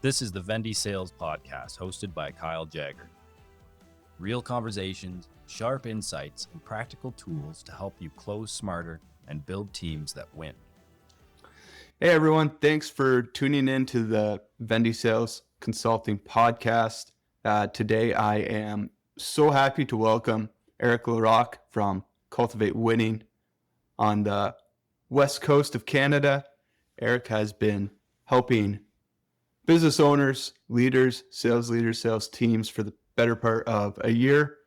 This is the Vendi Sales Podcast, hosted by Jager. Real conversations, sharp insights, and practical tools to help you close smarter and build teams that win. Hey everyone, thanks for tuning in to the Vendi Sales Consulting Podcast. Today I am so happy to welcome Eric Larocque from Cultivate Winning on the west coast of Canada. Eric has been helping business owners, leaders, sales teams for the better part of a year,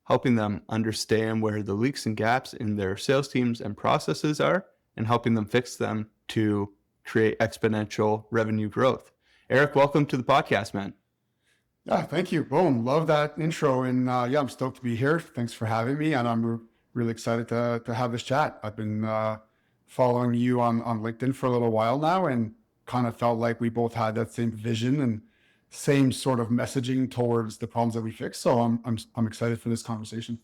helping them understand where the leaks and gaps in their sales teams and processes are, and helping them fix them to create exponential revenue growth. Eric, welcome to the podcast, man. Yeah, thank you. Boom. Love that intro. And I'm stoked to be here. Thanks for having me. And I'm really excited to have this chat. I've been following you on LinkedIn for a little while now, and kind of felt like we both had that same vision and same sort of messaging towards the problems that we fix. So I'm excited for this conversation.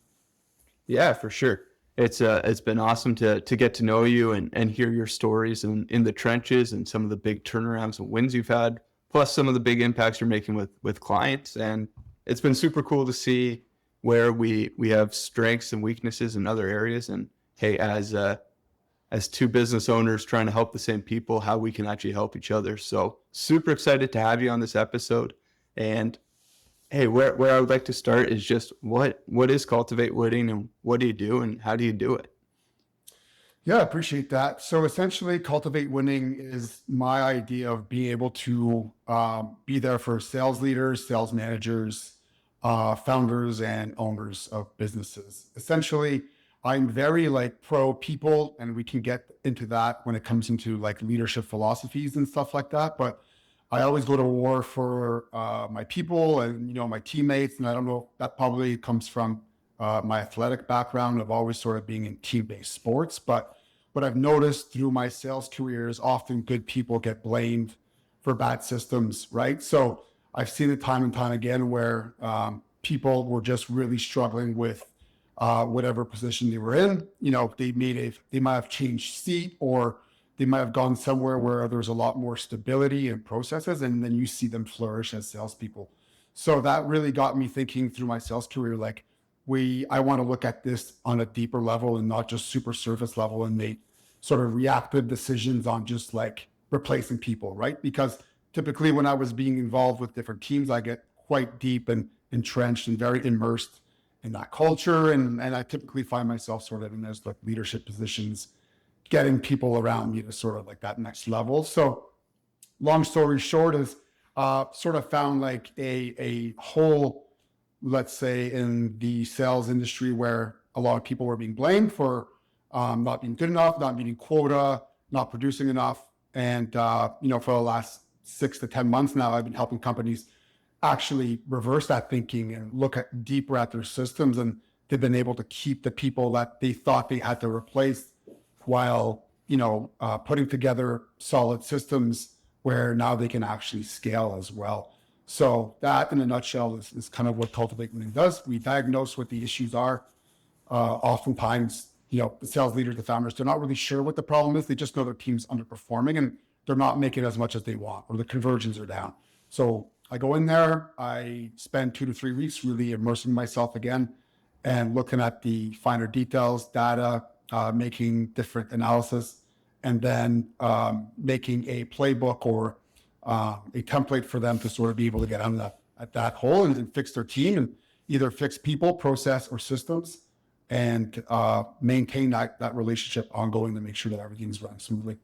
Yeah, for sure. It's been awesome to get to know you and hear your stories in the trenches and some of the big turnarounds and wins you've had, plus some of the big impacts you're making with clients. And it's been super cool to see where we have strengths and weaknesses in other areas. And hey, as two business owners trying to help the same people, how we can actually help each other. So super excited to have you on this episode. And hey, where I would like to start is just what is Cultivate Winning and what do you do and how do you do it? Yeah, I appreciate that. So essentially, Cultivate Winning is my idea of being able to be there for sales leaders, sales managers, founders, and owners of businesses. Essentially, I'm very pro people, and we can get into that when it comes into leadership philosophies and stuff like that. But I always go to war for my people and, my teammates. And I don't know, that probably comes from my athletic background of always sort of being in team-based sports. But what I've noticed through my sales career is often good people get blamed for bad systems, right? So I've seen it time and time again where people were just really struggling with whatever position they were in. They might have changed seat, or they might have gone somewhere where there's a lot more stability in processes, and then you see them flourish as salespeople. So that really got me thinking through my sales career, I want to look at this on a deeper level and not just super surface level and make sort of reactive decisions on just replacing people, right? Because typically when I was being involved with different teams, I get quite deep and entrenched and very immersed in that culture. And I typically find myself sort of in those leadership positions, getting people around me to sort of that next level. So long story short is sort of found a hole, let's say, in the sales industry where a lot of people were being blamed for not being good enough, not meeting quota, not producing enough. And, for the last 6 to 10 months now, I've been helping companies actually reverse that thinking and look deeper at their systems. And they've been able to keep the people that they thought they had to replace while, putting together solid systems where now they can actually scale as well. So that in a nutshell is kind of what Cultivate Winning does. We diagnose what the issues are. Oftentimes, the sales leaders, the founders, they're not really sure what the problem is. They just know their team's underperforming and they're not making as much as they want, or the conversions are down. So I go in there, I spend 2 to 3 weeks really immersing myself again and looking at the finer details, data, making different analysis, and then making a playbook or a template for them to sort of be able to get on at that hole and fix their team, and either fix people, process, or systems, and maintain that relationship ongoing to make sure that everything's running smoothly.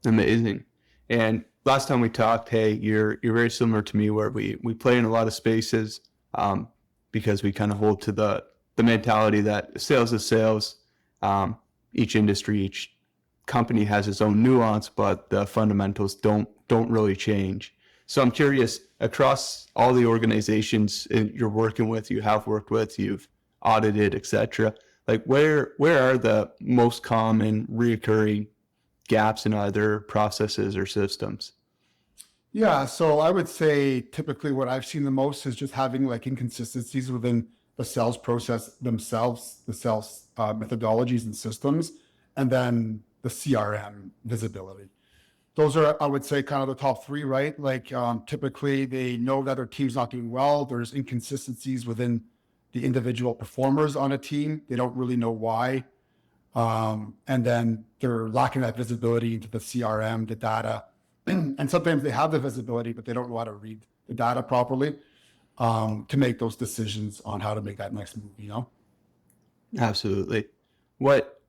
Amazing. And last time we talked, hey, you're very similar to me, where we play in a lot of spaces because we kind of hold to the mentality that sales is sales. Each industry, each company has its own nuance, but the fundamentals don't really change. So I'm curious, across all the organizations you're working with, you have worked with, you've audited, etc., where are the most common recurring gaps in either processes or systems? Yeah, so I would say typically what I've seen the most is just having inconsistencies within the sales process themselves, the sales methodologies and systems, and then the CRM visibility. those are, I would say, kind of the top three, right? Like typically they know that their team's not doing well. There's inconsistencies within the individual performers on a team. They don't really know why. And then they're lacking that visibility into the CRM, the data. And sometimes they have the visibility, but they don't know how to read the data properly to make those decisions on how to make that next move, you know? Absolutely. What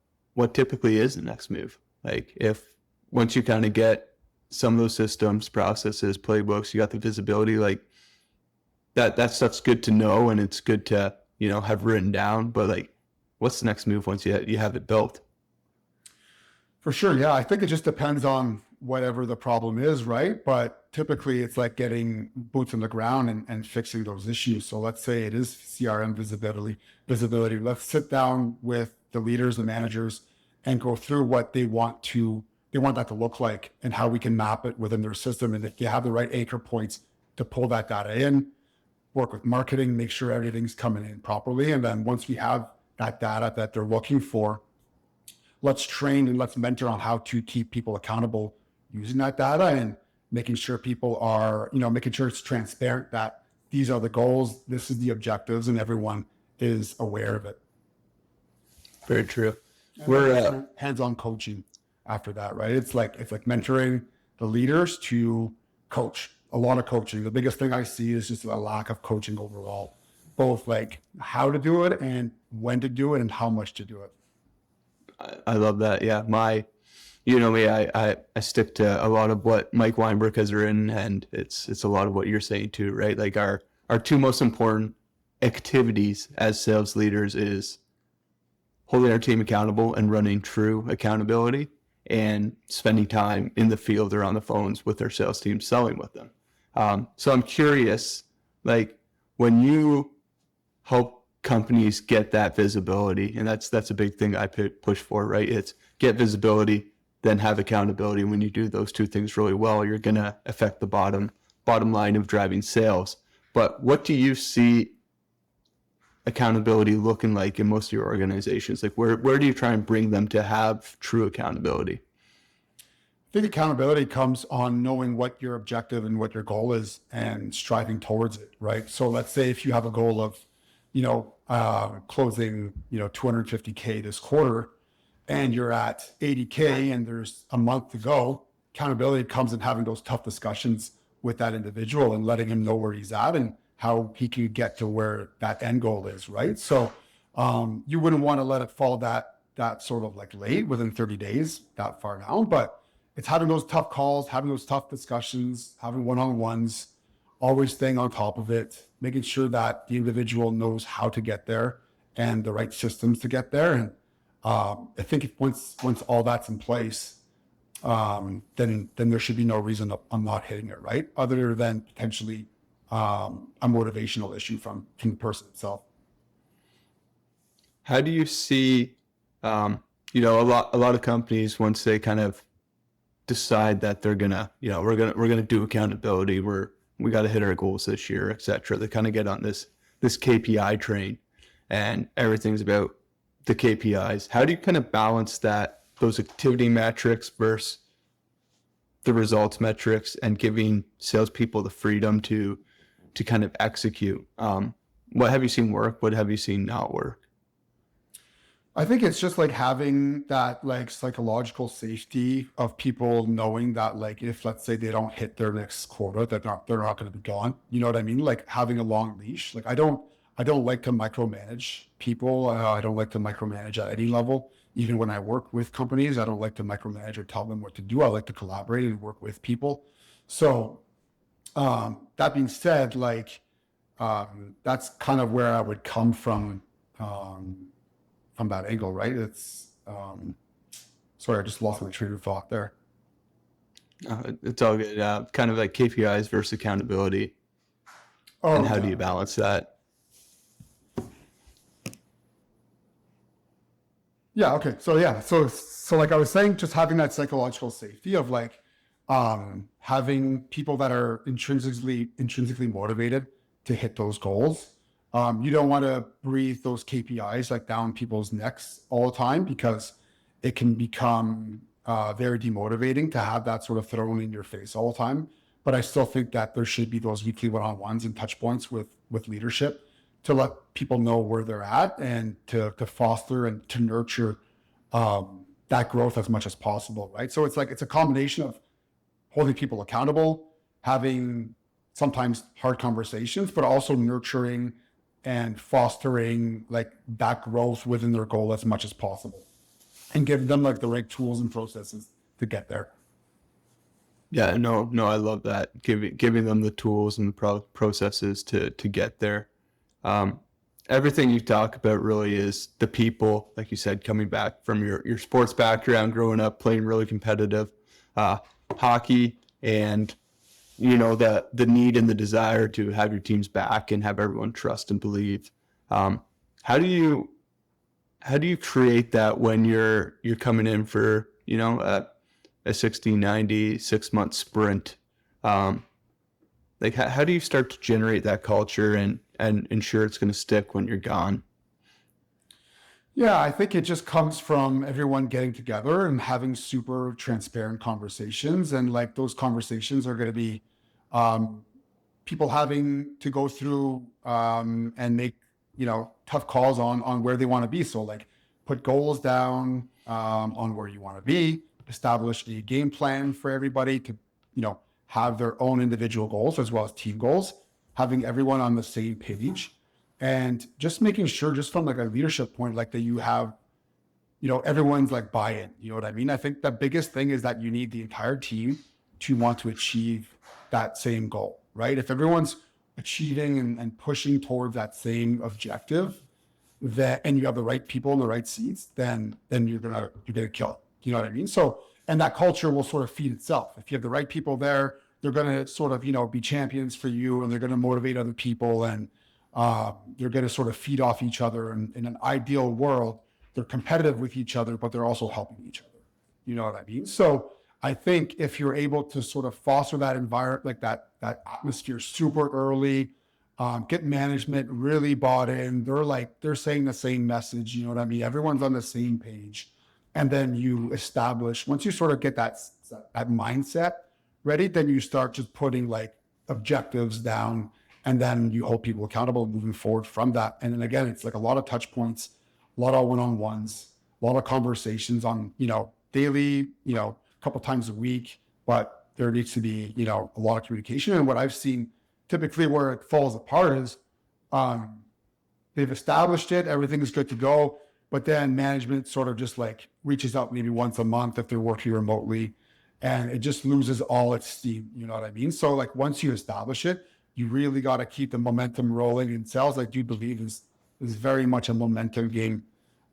typically is the next move? Like if once you kind of get some of those systems, processes, playbooks, you got the visibility, like that stuff's good to know and it's good to, you know, have written down, but like what's the next move once you have it built? For sure. Yeah. I think it just depends on whatever the problem is, right? But typically it's like getting boots on the ground and fixing those issues. So let's say it is CRM visibility. Let's sit down with the leaders, the managers, and go through what they want that to look like and how we can map it within their system. And if they have the right anchor points to pull that data in, work with marketing, make sure everything's coming in properly. And then once we have that data that they're looking for, let's train and let's mentor on how to keep people accountable using that data and making sure people are, you know, making sure it's transparent that these are the goals, this is the objectives, and everyone is aware of it. Very true. We're hands-on coaching after that, right? It's like mentoring the leaders to coach. A lot of coaching. The biggest thing I see is just a lack of coaching overall, both like how to do it and when to do it and how much to do it. I love that. Yeah. You know me, I stick to a lot of what Mike Weinberg has written, and it's a lot of what you're saying too, right? Like our two most important activities as sales leaders is holding our team accountable and running true accountability and spending time in the field or on the phones with their sales team, selling with them. So I'm curious, like when you help companies get that visibility, and that's a big thing I push for, right? It's get visibility, then have accountability. When you do those two things really well, you're going to affect the bottom line of driving sales. But what do you see accountability looking like in most of your organizations? Like where do you try and bring them to have true accountability? I think accountability comes on knowing what your objective and what your goal is and striving towards it, right? So let's say if you have a goal of, you know, closing, you know, 250K this quarter and you're at 80K and there's a month to go, accountability comes in having those tough discussions with that individual and letting him know where he's at and how he can get to where that end goal is, right? So you wouldn't want to let it fall that sort of like late within 30 days, that far down, but it's having those tough calls, having those tough discussions, having one-on-ones, always staying on top of it, making sure that the individual knows how to get there and the right systems to get there. And I think if once all that's in place, then there should be no reason I'm not hitting it, right? Other than potentially a motivational issue from the person itself. How do you see, you know, a lot of companies, once they kind of decide that they're gonna, you know, we're gonna do accountability, we got to hit our goals this year, etc. They kind of get on this KPI train, and everything's about the KPIs. How do you kind of balance those activity metrics versus the results metrics, and giving salespeople the freedom to kind of execute? What have you seen work? What have you seen not work? I think it's just like having that like psychological safety of people knowing that like if let's say they don't hit their next quota, they're not going to be gone. You know what I mean? Like having a long leash. Like I don't like to micromanage people. I don't like to micromanage at any level. Even when I work with companies, I don't like to micromanage or tell them what to do. I like to collaborate and work with people. So that being said, like that's kind of where I would come from that angle, right? It's sorry, I just lost my train of thought there. It's all good. Kind of like KPIs versus accountability. And how do you balance that? Yeah. Okay. So like I was saying, just having that psychological safety of like having people that are intrinsically motivated to hit those goals. You don't want to breathe those KPIs like down people's necks all the time, because it can become very demotivating to have that sort of thrown in your face all the time. But I still think that there should be those weekly one-on-ones and touch points with leadership to let people know where they're at and to foster and to nurture that growth as much as possible, right? So it's a combination of holding people accountable, having sometimes hard conversations, but also nurturing and fostering like that growth within their goal as much as possible, and give them like the right tools and processes to get there. Yeah, no, I love that. Giving them the tools and the processes to get there. Everything you talk about really is the people, like you said, coming back from your sports background, growing up playing really competitive hockey, and the need and the desire to have your teams back and have everyone trust and believe. How do you create that when you're coming in for a 60, 90, 6-month sprint? Like how do you start to generate that culture and ensure it's going to stick when you're gone? Yeah, I think it just comes from everyone getting together and having super transparent conversations. And like those conversations are going to be people having to go through and make, tough calls on where they want to be. So like put goals down on where you want to be, establish a game plan for everybody to, have their own individual goals as well as team goals, having everyone on the same page. And just making sure, just from like a leadership point, like that you have, everyone's like buy-in. You know what I mean? I think the biggest thing is that you need the entire team to want to achieve that same goal, right? If everyone's achieving and pushing towards that same objective, and you have the right people in the right seats, then you're gonna kill it. You know what I mean? So, and that culture will sort of feed itself. If you have the right people there, they're gonna sort of be champions for you, and they're gonna motivate other people, and they're going to sort of feed off each other. And in an ideal world, they're competitive with each other, but they're also helping each other. You know what I mean? So I think if you're able to sort of foster that environment, like that atmosphere super early, get management really bought in. They're saying the same message. You know what I mean? Everyone's on the same page. And then you establish, once you sort of get that mindset ready, then you start just putting like objectives down. And then you hold people accountable moving forward from that. And then again, it's like a lot of touch points, a lot of one-on-ones, a lot of conversations on, daily, a couple times a week, but there needs to be, a lot of communication. And what I've seen typically where it falls apart is they've established it, everything is good to go, but then management sort of just like reaches out maybe once a month if they're working remotely, and it just loses all its steam. You know what I mean? So like once you establish it, you really got to keep the momentum rolling. And sales, I do believe, is very much a momentum game.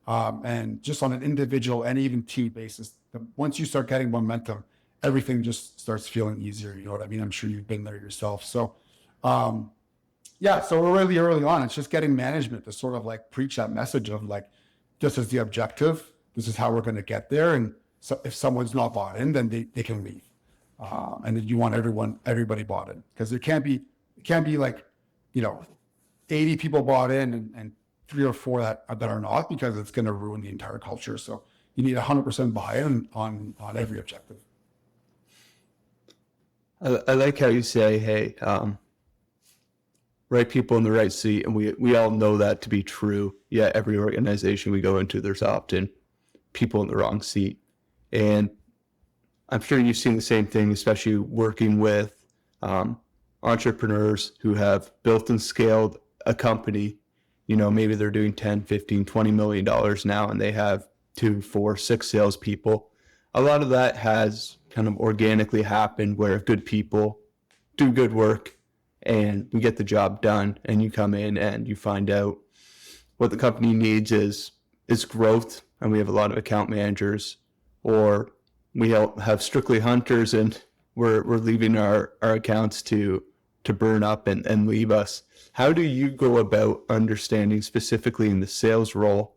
And just on an individual and even team basis, once you start getting momentum, everything just starts feeling easier. You know what I mean? I'm sure you've been there yourself. So, so really early on, it's just getting management to sort of like preach that message of like, this is the objective. This is how we're going to get there. And so if someone's not bought in, then they can leave. And then you want everybody bought in, because it can't be like, 80 people bought in and 3 or 4 that are not, because it's going to ruin the entire culture. So you need 100% buy-in on every objective. I like how you say, hey, right people in the right seat. And we all know that to be true. Yeah, every organization we go into, there's often people in the wrong seat. And I'm sure you've seen the same thing, especially working with entrepreneurs who have built and scaled a company. Maybe they're doing 10, 15, $20 million now, and they have 2, 4, 6 salespeople. A lot of that has kind of organically happened where good people do good work and we get the job done, and you come in and you find out what the company needs is growth, and we have a lot of account managers, or we have strictly hunters, and we're leaving our accounts to burn up and leave us. How do you go about understanding, specifically in the sales role,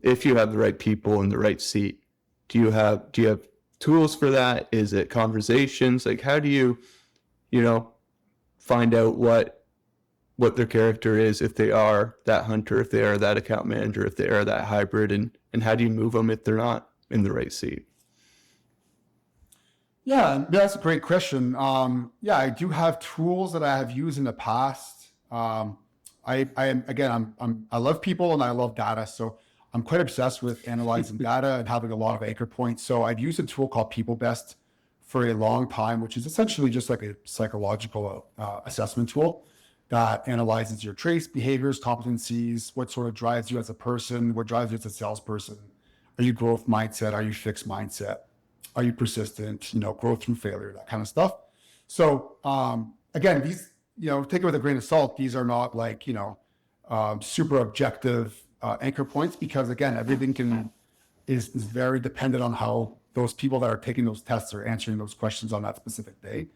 if you have the right people in the right seat? Do you have tools for that? Is it conversations? Like, how do you find out what their character is, if they are that hunter, if they are that account manager, if they are that hybrid, and how do you move them if they're not? in the right seat? Yeah, that's a great question. Yeah, I do have tools that I have used in the past. I love people and I love data, so I'm quite obsessed with analyzing data and having a lot of anchor points. So I've used a tool called People Best for a long time, which is essentially just like a psychological assessment tool that analyzes your traits, behaviors, competencies, what sort of drives you as a person, what drives you as a salesperson. Are you growth mindset? Are you fixed mindset? Are you persistent? Growth through failure, that kind of stuff. So again, these, take it with a grain of salt. These are not like, super objective anchor points, because again, everything is very dependent on how those people that are taking those tests are answering those questions on that specific day.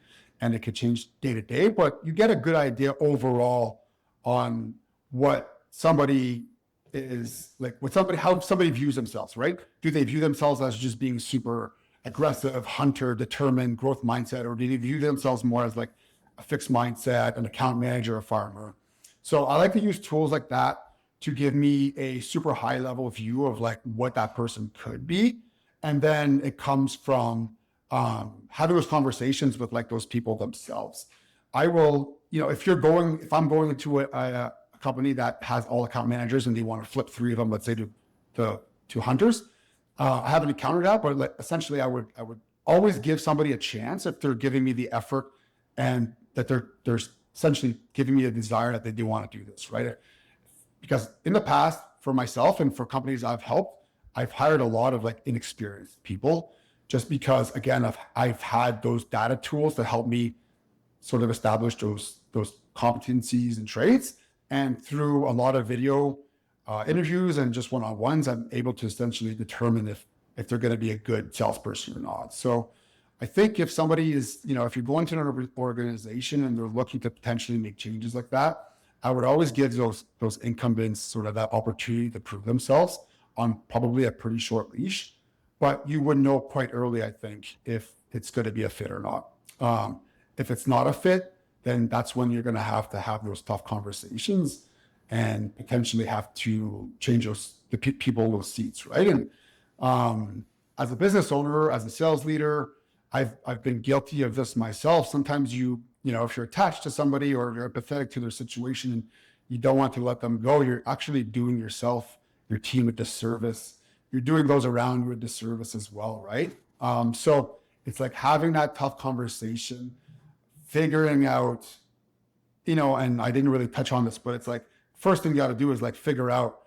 And it could change day to day, but you get a good idea overall on what somebody is like, how somebody views themselves, right? Do they view themselves as just being super aggressive, hunter, determined, growth mindset, or do they view themselves more as like a fixed mindset, an account manager, a farmer? So I like to use tools like that to give me a super high level view of like what that person could be. And then it comes from having those conversations with like those people themselves. I will, if I'm going into a company that has all account managers and they want to flip 3 of them, let's say to hunters, I haven't encountered that, but like, essentially I would always give somebody a chance if they're giving me the effort and that they're essentially giving me a desire that they do want to do this, right? Because in the past, for myself and for companies I've helped, I've hired a lot of like inexperienced people, just because again, I've had those data tools to help me sort of establish those competencies and traits. And through a lot of video interviews and just one-on-ones, I'm able to essentially determine if they're going to be a good salesperson or not. So I think if somebody is, if you're going to an organization and they're looking to potentially make changes like that, I would always give those incumbents sort of that opportunity to prove themselves on probably a pretty short leash. But you would know quite early, I think, if it's going to be a fit or not. If it's not a fit, then that's when you're going to have those tough conversations and potentially have to change the people in those seats, right? And as a business owner, as a sales leader, I've been guilty of this myself. Sometimes if you're attached to somebody or you're empathetic to their situation and you don't want to let them go, you're actually doing yourself, your team a disservice. You're doing those around you a disservice as well, right? So it's like having that tough conversation, figuring out, and I didn't really touch on this, but it's like, first thing you got to do is like figure out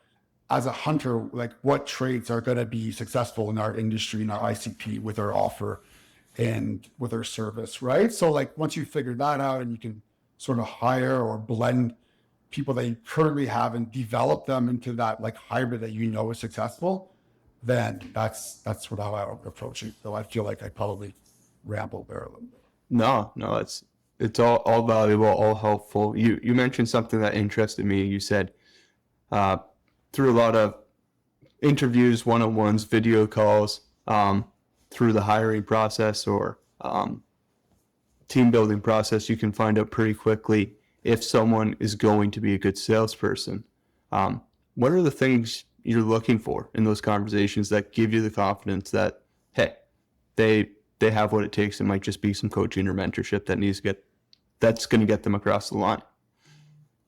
as a hunter, like what traits are going to be successful in our industry, in our ICP, with our offer and with our service, right? So like once you figure that out and you can sort of hire or blend people that you currently have and develop them into that like hybrid that is successful, then that's what I would approach it. Though I feel like I probably rambled there a little bit. No, it's all valuable, all helpful. You mentioned something that interested me. You said through a lot of interviews, one-on-ones, video calls, through the hiring process or team building process, you can find out pretty quickly if someone is going to be a good salesperson. What are the things you're looking for in those conversations that give you the confidence that, hey, they have what it takes? It might just be some coaching or mentorship that's going to get them across the line.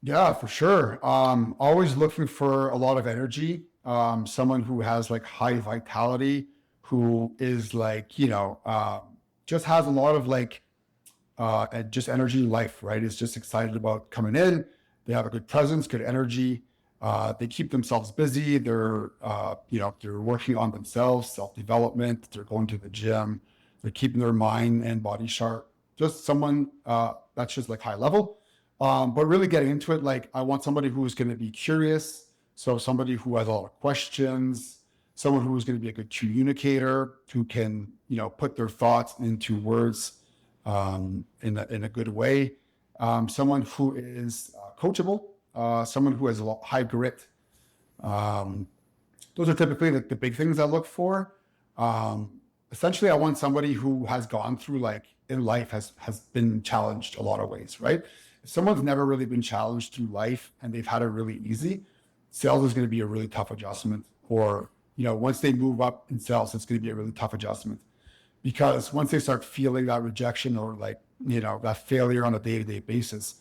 Yeah, for sure. Always looking for a lot of energy. Someone who has like high vitality, who is like, just has a lot of like, just energy in life, right? Is just excited about coming in. They have a good presence, good energy. They keep themselves busy. They're working on themselves, self-development. They're going to the gym. They're keeping their mind and body sharp. Just someone that's just like high level. But really getting into it, like I want somebody who's going to be curious. So somebody who has a lot of questions, someone who's going to be a good communicator, who can, put their thoughts into words in a good way. Someone who is coachable, someone who has a lot high grit. Those are typically the big things I look for. Essentially, I want somebody who has gone through, like in life, has been challenged a lot of ways, right? If someone's never really been challenged through life and they've had it really easy, sales is going to be a really tough adjustment for once they move up in sales, it's going to be a really tough adjustment, because once they start feeling that rejection or that failure on a day-to-day basis,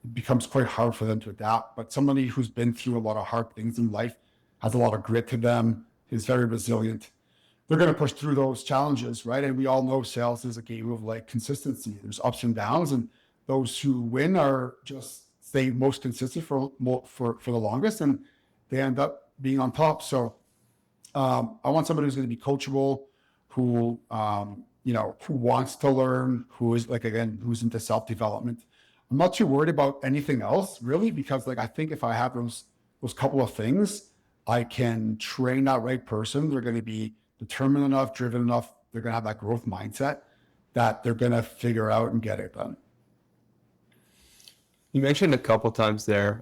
it becomes quite hard for them to adapt. But somebody who's been through a lot of hard things in life, has a lot of grit to them, is very resilient, they're going to push through those challenges, right? And we all know sales is a game of consistency. There's ups and downs, and those who win are just stay most consistent for the longest, and they end up being on top. So I want somebody who's going to be coachable, who who wants to learn, who is who's into self-development. I'm not too worried about anything else really, because I think if I have those couple of things, I can train that right person. They're going to be determined enough, driven enough. They're going to have that growth mindset that they're going to figure out and get it done. You mentioned a couple times there,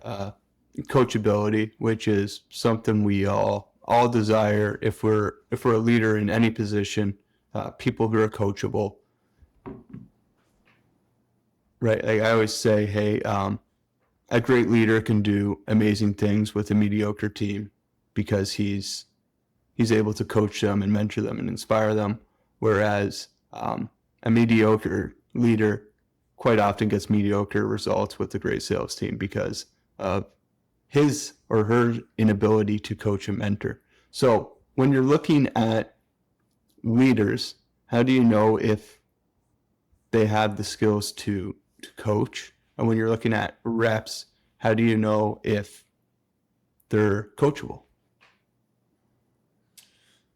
coachability, which is something we all desire if we're a leader in any position. People who are coachable, right? I always say, hey, a great leader can do amazing things with a mediocre team because he's able to coach them and mentor them and inspire them, whereas a mediocre leader quite often gets mediocre results with a great sales team because of his or her inability to coach and mentor. So when you're looking at leaders, how do you know if they have the skills to coach? And when you're looking at reps, how do you know if they're coachable?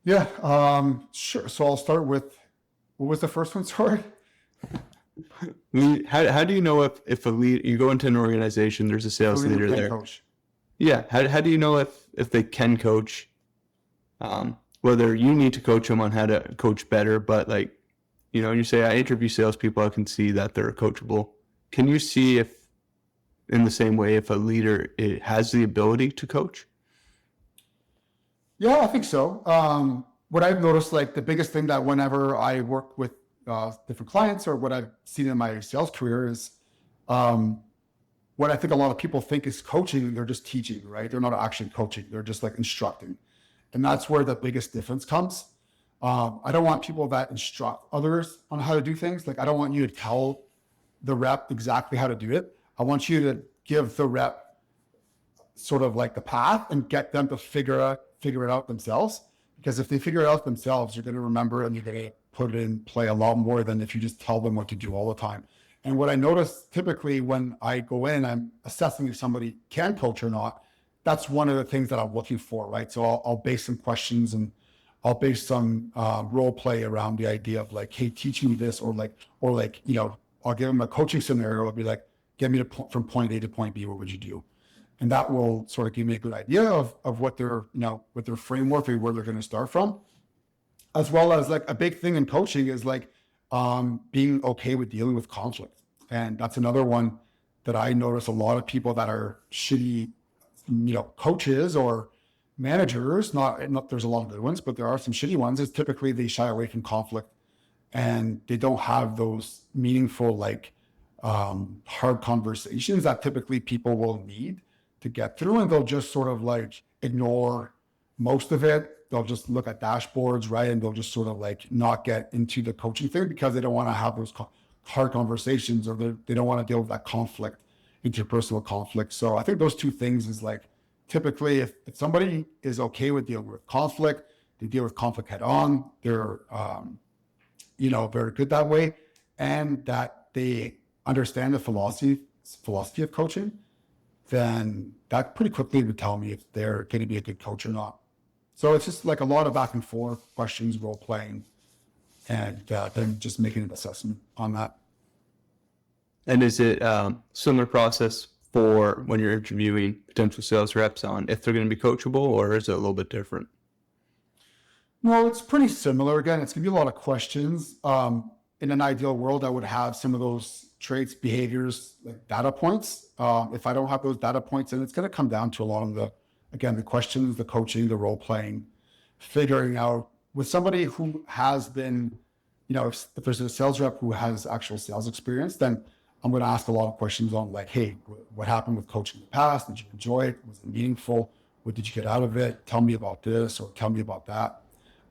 Yeah, sure. So I'll start with, what was the first one? Sorry. How do you know if a lead, you go into an organization, there's a sales leader there? Coach. Yeah. How do you know if they can coach? Whether you need to coach them on how to coach better, but when you say I interview salespeople, I can see that they're coachable. Can you see if, in the same way, if a leader has the ability to coach? Yeah, I think so. What I've noticed, the biggest thing that whenever I work with different clients, or what I've seen in my sales career, is what I think a lot of people think is coaching, they're just teaching, right? They're not actually coaching. They're just instructing. And that's where the biggest difference comes. I don't want people that instruct others on how to do things. I don't want you to tell the rep exactly how to do it. I want you to give the rep sort of the path and get them to figure it out themselves. Because if they figure it out themselves, you're going to remember and you're going to put it in play a lot more than if you just tell them what to do all the time. And what I notice typically when I go in, I'm assessing if somebody can coach or not. That's one of the things that I'm looking for, right? So I'll base some questions and I'll base some role play around the idea of hey, teach me this, or I'll give them a coaching scenario. I'll be get me from point A to point B. What would you do? And that will sort of give me a good idea of what their framework, or where they're going to start from. As well as a big thing in coaching is being okay with dealing with conflict. And that's another one that I notice a lot of people that are shitty, coaches or managers, not there's a lot of good ones, but there are some shitty ones, is typically they shy away from conflict and they don't have those meaningful, hard conversations that typically people will need to get through. And they'll just sort of ignore most of it. They'll just look at dashboards, right? And they'll just sort of not get into the coaching thing because they don't want to have those hard conversations, or they don't want to deal with that conflict, interpersonal conflict. So I think those two things is typically if somebody is okay with dealing with conflict, they deal with conflict head on, they're, very good that way, and that they understand the philosophy of coaching, then that pretty quickly would tell me if they're going to be a good coach or not. So it's just a lot of back and forth questions, role playing, and then just making an assessment on that. And is it similar process for when you're interviewing potential sales reps on if they're going to be coachable, or is it a little bit different? No, it's pretty similar. Again, it's going to be a lot of questions. In an ideal world, I would have some of those traits, behaviors, data points. If I don't have those data points, then it's going to come down to a lot of the questions, the coaching, the role playing, figuring out with somebody who has been, if there's a sales rep who has actual sales experience, then I'm going to ask a lot of questions on hey, what happened with coaching in the past? Did you enjoy it? Was it meaningful? What did you get out of it? Tell me about this or tell me about that.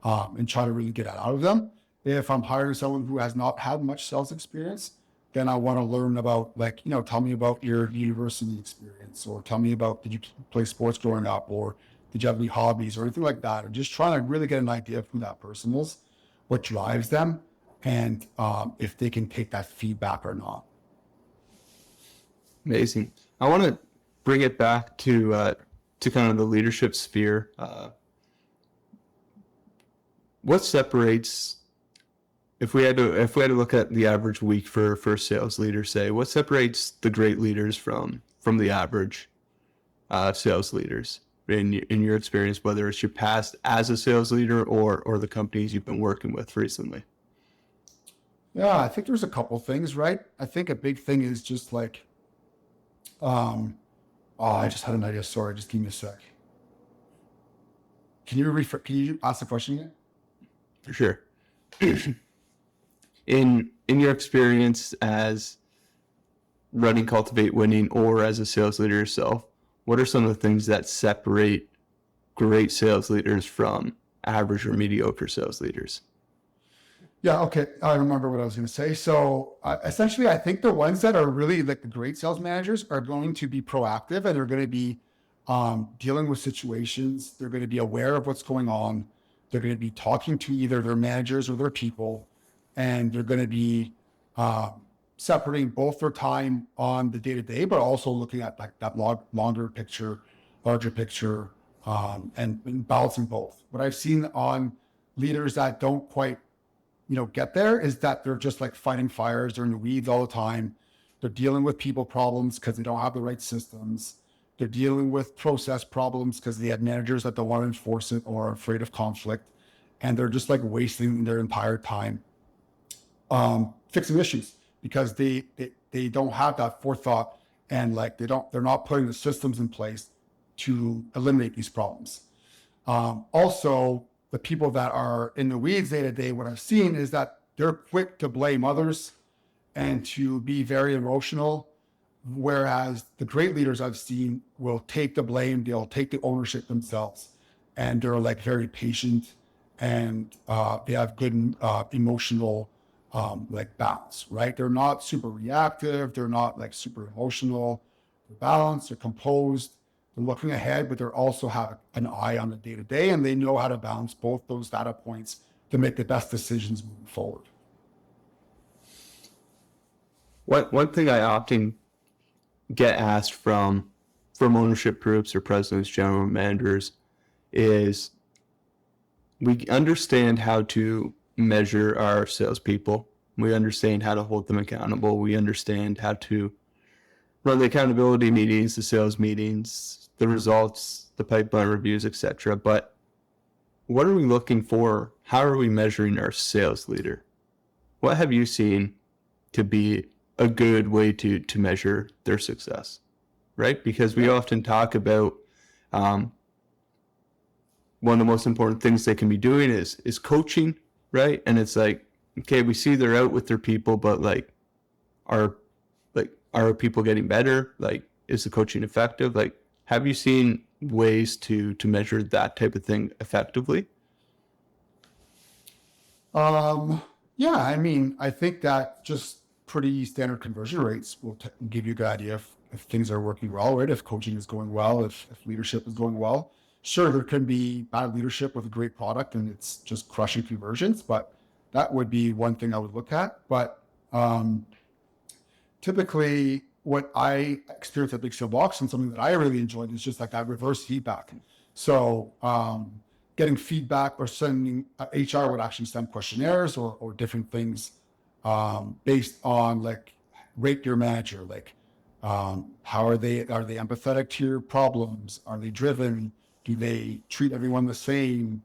And try to really get it out of them. If I'm hiring someone who has not had much sales experience, then I want to learn about, like, tell me about your university experience, or tell me about, did you play sports growing up, or did you have any hobbies or anything like that? Or just trying to really get an idea of who that person is, what drives them, and if they can take that feedback or not. Amazing. I want to bring it back to kind of the leadership sphere. What separates, if we had to look at the average week for a sales leader, say, what separates the great leaders from the average sales leaders in your experience, whether it's your past as a sales leader or the companies you've been working with recently? Yeah, I think there's a couple things, right? I think a big thing is just like, I just had an idea. Sorry, just give me a sec. Can you ask the question again? For sure. In your experience as running Cultivate Winning or as a sales leader yourself, what are some of the things that separate great sales leaders from average or mediocre sales leaders? Yeah, okay. I remember what I was going to say. So essentially, I think the ones that are really like the great sales managers are going to be proactive, and they're going to be dealing with situations. They're going to be aware of what's going on. They're going to be talking to either their managers or their people, and they're going to be separating both their time on the day-to-day, but also looking at like that larger picture, and balancing both. What I've seen on leaders that don't quite get there is that they're just like fighting fires. They're in the weeds all the time. They're dealing with people problems because they don't have the right systems. They're dealing with process problems because they have managers that don't want to enforce it or are afraid of conflict. And they're just like wasting their entire time fixing issues because they don't have that forethought, and like they're not putting the systems in place to eliminate these problems. Also, the people that are in the weeds day to day, what I've seen is that they're quick to blame others and to be very emotional. Whereas the great leaders I've seen will take the blame, they'll take the ownership themselves, and they're like very patient, and they have good emotional like balance, right? They're not super reactive, they're not like super emotional, they're balanced, they're composed, they're looking ahead, but they also have an eye on the day-to-day, and they know how to balance both those data points to make the best decisions moving forward. One thing I often get asked from ownership groups or presidents, general managers, is we understand how to measure our salespeople. We understand how to hold them accountable. We understand how to run the accountability meetings, the sales meetings, the results, the pipeline reviews, etc. But what are we looking for? How are we measuring our sales leader? What have you seen to be a good way to measure their success, right? Because we often talk about one of the most important things they can be doing is coaching, right? And it's like, okay, we see they're out with their people, but are people getting better? Like, is the coaching effective? Like, have you seen ways to measure that type of thing effectively? Yeah, I mean, I think that just pretty standard conversion rates will give you a good idea if things are working well, right? If coaching is going well, if leadership is going well. Sure, there can be bad leadership with a great product and it's just crushing conversions, but that would be one thing I would look at. But typically what I experienced at Big Steel Box, and something that I really enjoyed, is just like that reverse feedback. So getting feedback, or sending HR would actually send questionnaires or different things based on like rate your manager, like how are they empathetic to your problems? Are they driven? Do they treat everyone the same?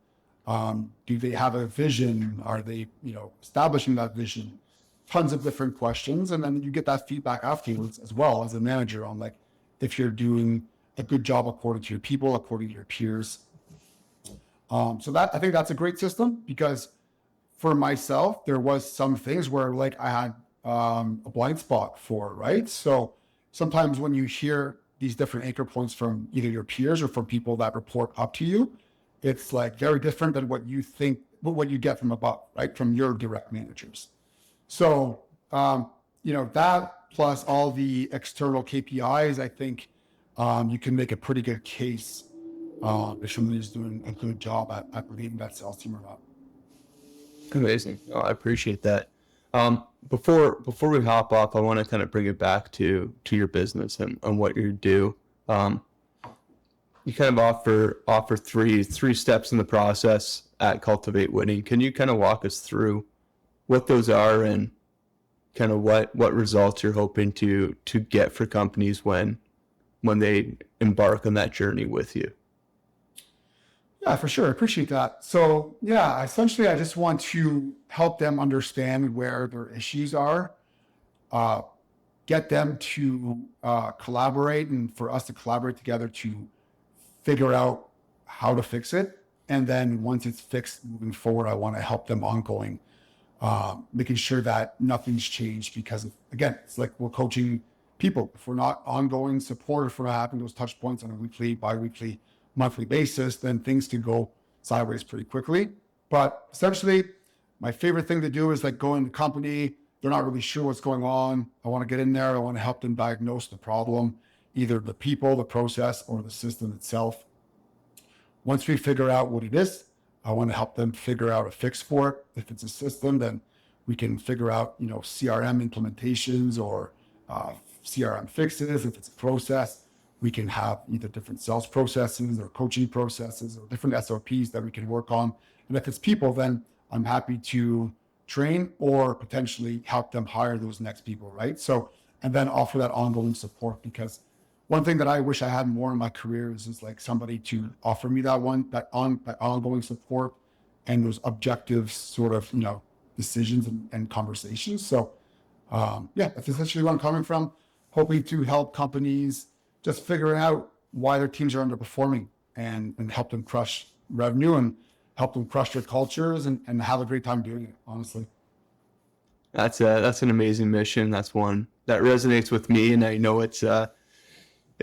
Do they have a vision? Are they, establishing that vision? Tons of different questions. And then you get that feedback afterwards as well as a manager on like if you're doing a good job according to your people, according to your peers. So that, I think that's a great system, because for myself, there was some things where like I had a blind spot for, right? So sometimes when you hear these different anchor points from either your peers or from people that report up to you, it's like very different than what you think, what you get from above, right? From your direct managers. So, that plus all the external KPIs, I think you can make a pretty good case if somebody's doing a good job at leading that sales team or not. Amazing. Oh, I appreciate that. Before we hop off, I want to kind of bring it back to your business and what you do. You kind of offer three steps in the process at Cultivate Winning. Can you kind of walk us through what those are and kind of what results you're hoping to get for companies when they embark on that journey with you? Yeah, for sure. I appreciate that. So yeah, essentially I just want to help them understand where their issues are, get them to collaborate, and for us to collaborate together to figure out how to fix it. And then once it's fixed moving forward, I want to help them ongoing, making sure that nothing's changed because again, it's like we're coaching people. If we're not ongoing support, if we're not having those touch points on a weekly, bi-weekly, monthly basis, then things can go sideways pretty quickly. But essentially, my favorite thing to do is like go in the company. They're not really sure what's going on. I want to get in there. I want to help them diagnose the problem, either the people, the process, or the system itself. Once we figure out what it is, I want to help them figure out a fix for it. If it's a system, then we can figure out, CRM implementations or CRM fixes. If it's a process, we can have either different sales processes or coaching processes or different SOPs that we can work on. And if it's people, then I'm happy to train or potentially help them hire those next people, right? So, and then offer that ongoing support, because one thing that I wish I had more in my career is like somebody to offer me that ongoing support and those objective sort of, decisions and conversations. So that's essentially where I'm coming from, hoping to help companies just figuring out why their teams are underperforming and help them crush revenue and help them crush their cultures and have a great time doing it, honestly. That's an amazing mission. That's one that resonates with me, and I know it's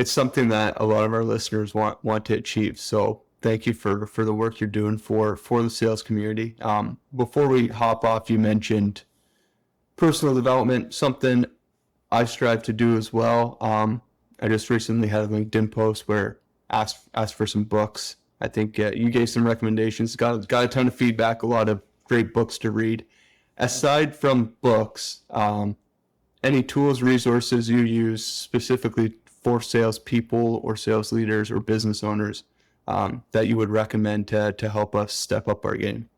something that a lot of our listeners want to achieve. So thank you for the work you're doing for the sales community. Before we hop off, you mentioned personal development, something I strive to do as well. I just recently had a LinkedIn post where asked for some books. I think you gave some recommendations. Got a ton of feedback. A lot of great books to read. Aside from books, any tools, resources you use specifically for salespeople or sales leaders or business owners that you would recommend to help us step up our game?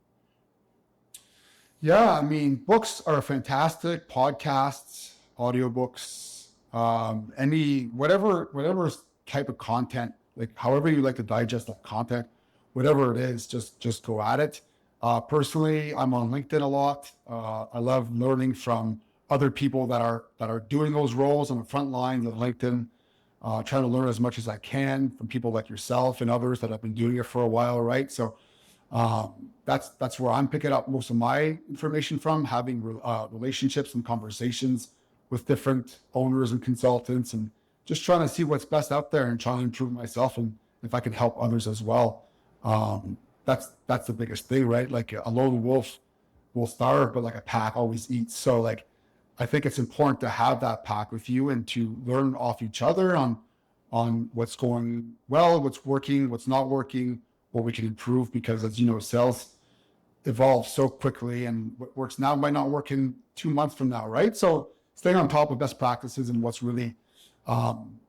Yeah, I mean, books are fantastic. Podcasts, audiobooks. Whatever type of content, like however you like to digest that content, whatever it is, just go at it. Personally, I'm on LinkedIn a lot. I love learning from other people that are doing those roles on the front lines of LinkedIn, trying to learn as much as I can from people like yourself and others that have been doing it for a while, right? So that's where I'm picking up most of my information from, having relationships and conversations with different owners and consultants, and just trying to see what's best out there and trying to improve myself, and if I can help others as well. That's the biggest thing, right? Like a lone wolf will starve, but like a pack always eats. So like, I think it's important to have that pack with you and to learn off each other on what's going well, what's working, what's not working, what we can improve, because as you know, sales evolve so quickly, and what works now might not work in 2 months from now, right? So staying on top of best practices and what's really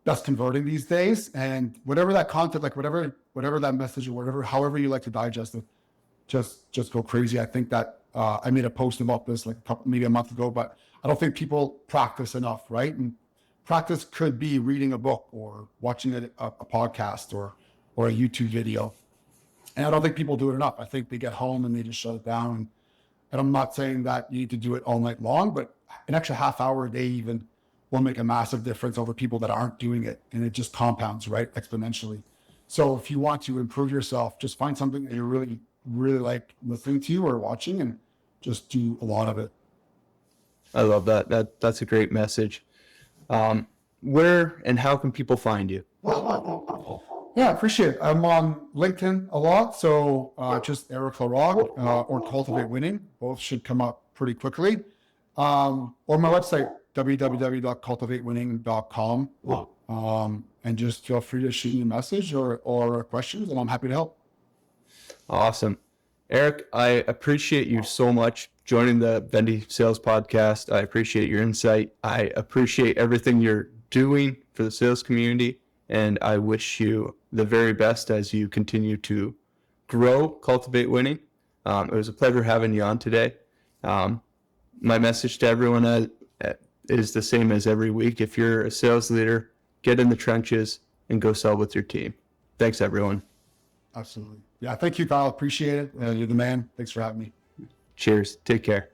best converting these days, and whatever that content, like whatever that message or however you like to digest it, just go crazy. I think that I made a post about this like maybe a month ago, but I don't think people practice enough, right? And practice could be reading a book or watching a podcast or a YouTube video. And I don't think people do it enough. I think they get home and they just shut it down. And I'm not saying that you need to do it all night long, but an extra half hour a day even will make a massive difference over people that aren't doing it. And it just compounds, right? Exponentially. So if you want to improve yourself, just find something that you really, really like listening to or watching, and just do a lot of it. I love that. That's a great message. where and how can people find you? Yeah, appreciate it. I'm on LinkedIn a lot, so just Eric Larocque or Cultivate Winning. Both should come up pretty quickly. Or my website, www.cultivatewinning.com. And just feel free to shoot me a message or questions, and I'm happy to help. Awesome. Eric, I appreciate you so much joining the Vendi Sales Podcast. I appreciate your insight. I appreciate everything you're doing for the sales community, and I wish you the very best as you continue to grow, Cultivate Winning. It was a pleasure having you on today. My message to everyone is the same as every week. If you're a sales leader, get in the trenches and go sell with your team. Thanks, everyone. Absolutely. Yeah, thank you, Kyle. Appreciate it. You're the man. Thanks for having me. Cheers. Take care.